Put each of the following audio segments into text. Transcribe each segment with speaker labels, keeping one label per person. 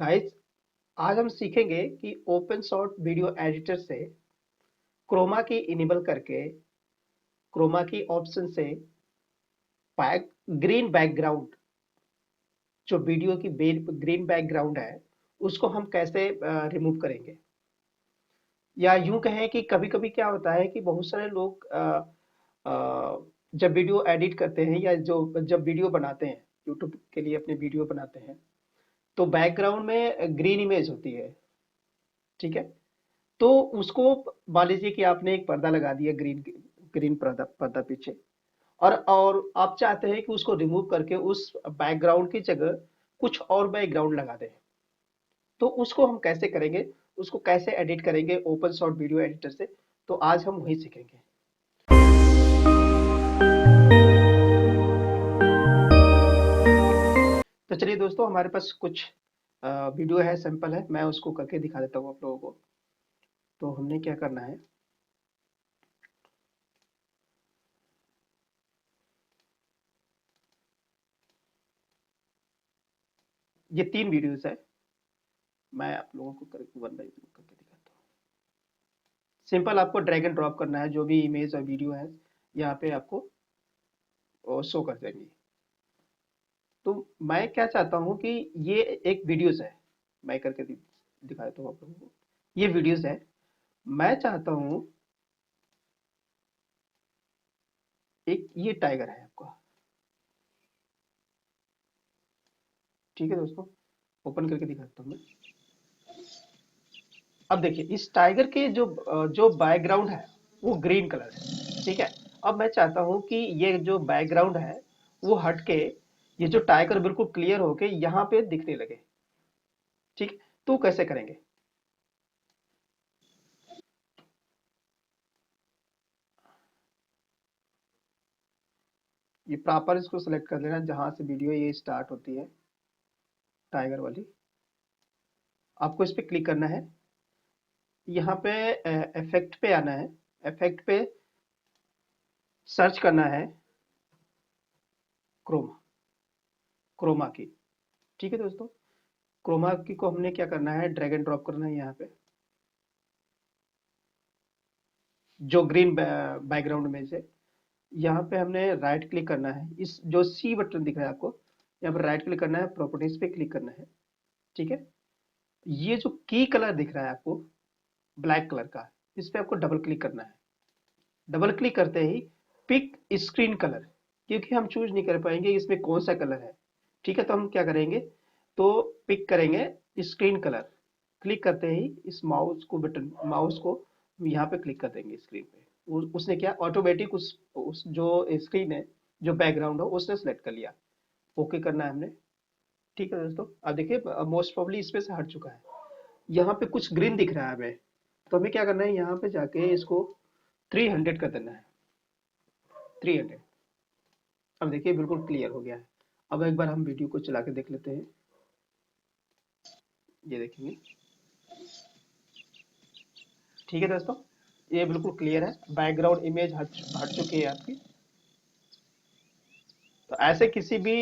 Speaker 1: Guys, आज हम सीखेंगे कि ओपन शॉट वीडियो एडिटर से क्रोमा की इनेबल करके क्रोमा की ऑप्शन से बैक ग्रीन बैकग्राउंड, जो वीडियो की ग्रीन बैकग्राउंड है, उसको हम कैसे रिमूव करेंगे। या यूं कहें कि कभी कभी क्या होता है कि बहुत सारे लोग जब वीडियो एडिट करते हैं या जो जब वीडियो बनाते हैं, यूट्यूब के लिए अपने वीडियो बनाते हैं, तो बैकग्राउंड में ग्रीन इमेज होती है। ठीक है, तो उसको मान लीजिए कि आपने एक पर्दा लगा दिया, ग्रीन ग्रीन पर्दा पर्दा पीछे, और आप चाहते हैं कि उसको रिमूव करके उस बैकग्राउंड की जगह कुछ और बैकग्राउंड लगा दें। तो उसको हम कैसे करेंगे, उसको कैसे एडिट करेंगे ओपन शॉट वीडियो एडिटर से, तो आज हम वही सीखेंगे। तो चलिए दोस्तों, हमारे पास कुछ वीडियो है, सैंपल है, मैं उसको करके दिखा देता हूँ आप लोगों को। तो हमने क्या करना है, ये 3 वीडियोस है, मैं आप लोगों को करके वन बाय वन करके दिखाता हूँ। सिंपल आपको ड्रैग एंड ड्रॉप करना है, जो भी इमेज और वीडियो है यहाँ पे आपको शो कर देंगी। तो मैं क्या चाहता हूँ कि ये एक वीडियोस है, मैं करके दिखा देता हूँ आप लोगों को। ये वीडियोस है, मैं चाहता हूँ एक ये टाइगर है आपका। ठीक है दोस्तों, ओपन करके दिखाता हूँ मैं। अब देखिए, इस टाइगर के जो बैकग्राउंड है वो ग्रीन कलर है। ठीक है, अब मैं चाहता हूँ कि ये जो बैकग्राउंड है वो हट के ये जो टाइगर बिल्कुल क्लियर होके यहाँ पे दिखने लगे। ठीक, तो कैसे करेंगे। ये प्रॉपर इसको सेलेक्ट कर लेना, जहां से वीडियो ये स्टार्ट होती है, टाइगर वाली। आपको इस पे क्लिक करना है, यहाँ पे इफेक्ट पे आना है, इफेक्ट पे सर्च करना है क्रोमा, क्रोमा की। ठीक है दोस्तों, क्रोमा की को हमने क्या करना है, ड्रैग एंड ड्रॉप करना है यहाँ पे, जो ग्रीन बैकग्राउंड में से यहाँ पे हमने राइट क्लिक करना है, इस जो सी बटन दिख रहा है आपको, यहाँ पर राइट क्लिक करना है, प्रॉपर्टीज पे क्लिक करना है। ठीक है, ये जो की कलर दिख रहा है आपको, ब्लैक कलर का, इस पे आपको डबल क्लिक करना है। डबल क्लिक करते ही पिक स्क्रीन कलर, क्योंकि हम चूज नहीं कर पाएंगे इसमें कौन सा कलर है। ठीक है, तो हम क्या करेंगे, तो पिक करेंगे स्क्रीन कलर। क्लिक करते ही इस माउस को, बटन माउस को यहाँ पे क्लिक कर देंगे स्क्रीन पे। उसने क्या ऑटोमेटिक उस जो स्क्रीन है, जो बैकग्राउंड है, उसने सेलेक्ट कर लिया। ओके करना है हमने। ठीक है दोस्तों, अब देखिए मोस्ट प्रोबेबली इसमें से हट चुका है। यहाँ पे कुछ ग्रीन दिख रहा है हमें, तो हमें क्या करना है, यहाँ पे जाके इसको 300 कर देना है, 300। अब देखिए बिल्कुल क्लियर हो गया है। अब एक बार हम वीडियो को चला के देख लेते हैं, ये देखेंगे। ठीक है दोस्तों, ये बिल्कुल क्लियर है, बैकग्राउंड इमेज हट हट चुकी है आपकी। तो ऐसे किसी भी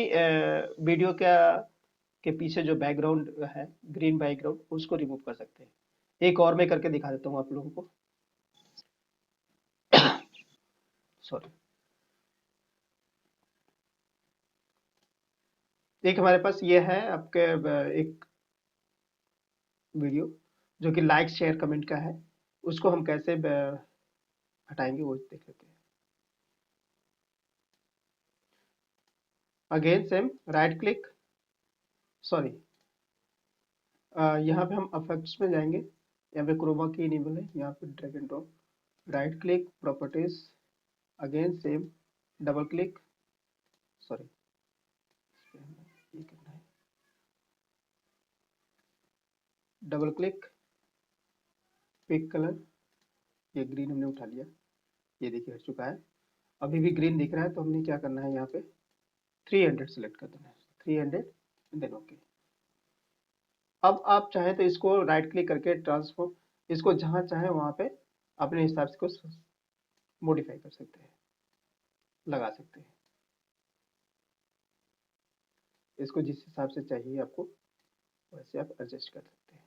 Speaker 1: वीडियो का के पीछे जो बैकग्राउंड है, ग्रीन बैकग्राउंड, उसको रिमूव कर सकते हैं। एक और मैं करके दिखा देता हूँ आप लोगों को। सॉरी, एक हमारे पास ये है आपके एक वीडियो, जो कि लाइक शेयर कमेंट का है। उसको हम कैसे हटाएंगे वो देख लेते हैं। Again same, right click, sorry, यहाँ पे हम अफेक्ट्स में जाएंगे, यहाँ पे क्रोमा की इनेबल है, यहाँ पे drag and drop, right click, properties, again same, double click, sorry, ये करना है, डबल क्लिक, पिक कलर, ये ग्रीन हमने उठा लिया, ये देखिए हट चुका है। अभी भी ग्रीन दिख रहा है, तो हमने क्या करना है, यहाँ पे 300 सेलेक्ट कर देना है, 300, देन ओके। अब आप चाहें तो इसको राइट क्लिक करके ट्रांसफॉर्म, इसको जहां चाहे वहां पे अपने हिसाब से इसको मॉडिफाई कर सकते हैं, लगा सकते हैं, इसको जिस हिसाब से चाहिए आपको वैसे आप एडजस्ट कर सकते हैं।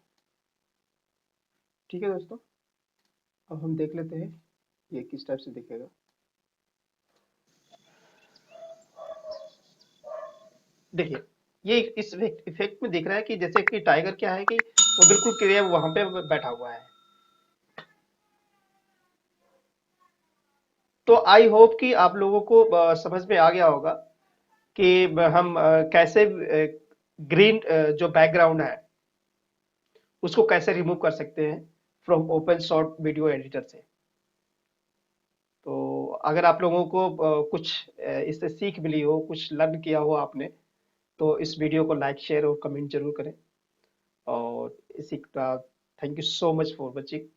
Speaker 1: ठीक है दोस्तों, अब हम देख लेते हैं ये किस टाइप से दिखेगा। देखिए, ये इस इफेक्ट में दिख रहा है कि जैसे कि टाइगर क्या है कि वो बिल्कुल क्लियर वहां पे बैठा हुआ है। तो आई होप कि आप लोगों को समझ में आ गया होगा कि हम कैसे ग्रीन जो बैकग्राउंड है उसको कैसे रिमूव कर सकते हैं from open shot video editor से। तो अगर आप लोगों को कुछ इससे सीख मिली हो, कुछ लर्न किया हो आपने, तो इस वीडियो को लाइक शेयर और कमेंट जरूर करें। और इसी का thank you so much for watching.